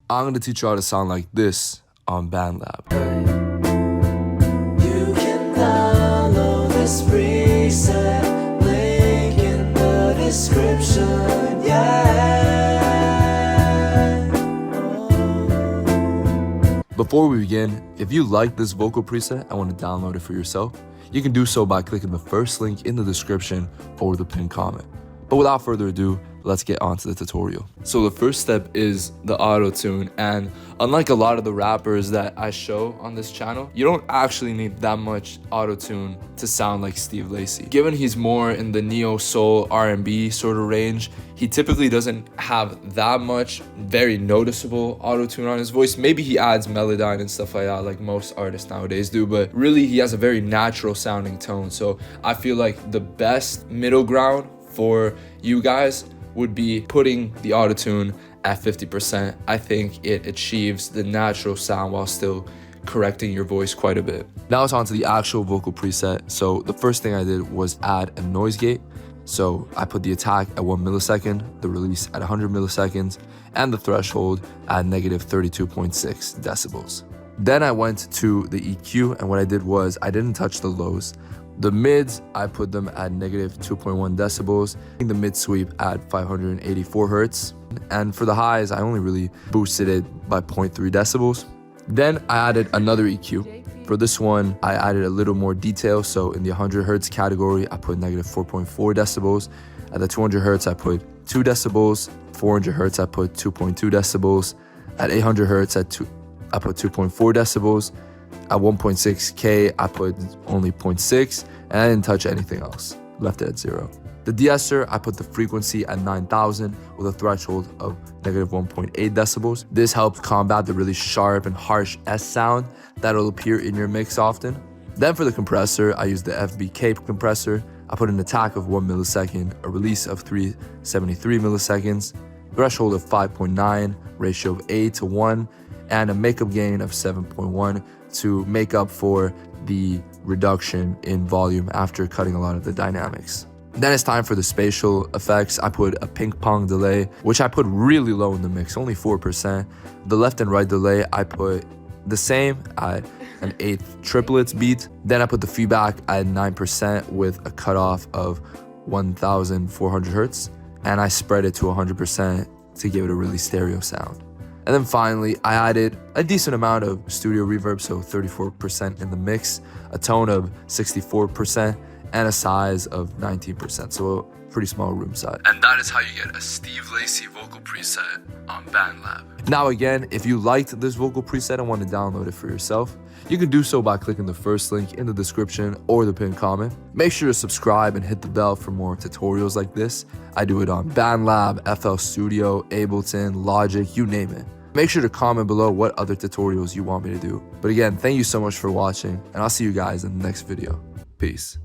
I'm going to teach you how to sound like this on BANDLAB. You can download this preset, link in the description, Before we begin, if you like this vocal preset and want to download it for yourself, you can do so by clicking the first link in the description or the pinned comment. But without further ado, let's get on to the tutorial. So the first step is the auto-tune, and unlike a lot of the rappers that I show on this channel, you don't actually need that much auto-tune to sound like Steve Lacy. Given he's more in the neo-soul R&B sort of range, he typically doesn't have that much very noticeable auto-tune on his voice. Maybe he adds Melodyne and stuff like that like most artists nowadays do, but really he has a very natural sounding tone. So I feel like the best middle ground for you guys would be putting the auto-tune at 50%. I think it achieves the natural sound while still correcting your voice quite a bit. Now it's on to the actual vocal preset. So the first thing I did was add a noise gate. So I put the attack at 1 millisecond, the release at 100 milliseconds, and the threshold at negative 32.6 decibels. Then I went to the EQ, and what I did was I didn't touch the lows. The mids, I put them at negative 2.1 decibels, the mid sweep at 584 hertz. And for the highs, I only really boosted it by 0.3 decibels. Then I added another EQ. For this one, I added a little more detail. So in the 100 hertz category, I put negative 4.4 decibels. At the 200 hertz, I put 2 decibels. 400 hertz, I put 2.2 decibels. At 800 hertz, I put 2.4 decibels. At 1.6K, I put only 0.6, and I didn't touch anything else. Left it at 0. The de-esser, I put the frequency at 9,000 with a threshold of negative 1.8 decibels. This helps combat the really sharp and harsh S sound that'll appear in your mix often. Then for the compressor, I used the FBK compressor. I put an attack of 1 millisecond, a release of 373 milliseconds, threshold of 5.9, ratio of A to 1, and a makeup gain of 7.1 to make up for the reduction in volume after cutting a lot of the dynamics. Then it's time for the spatial effects. I put a ping pong delay, which I put really low in the mix, only 4%. The left and right delay, I put the same at an 1/8 triplets beat. Then I put the feedback at 9% with a cutoff of 1,400 hertz, and I spread it to 100% to give it a really stereo sound. And then finally, I added a decent amount of studio reverb, so 34% in the mix, a tone of 64%, and a size of 19%, so a pretty small room size. And that is how you get a Steve Lacy vocal preset on BANDLAB. Now again, if you liked this vocal preset and want to download it for yourself, you can do so by clicking the first link in the description or the pinned comment. Make sure to subscribe and hit the bell for more tutorials like this. I do it on BANDLAB, FL Studio, Ableton, Logic, you name it. Make sure to comment below what other tutorials you want me to do. But again, thank you so much for watching, and I'll see you guys in the next video. Peace.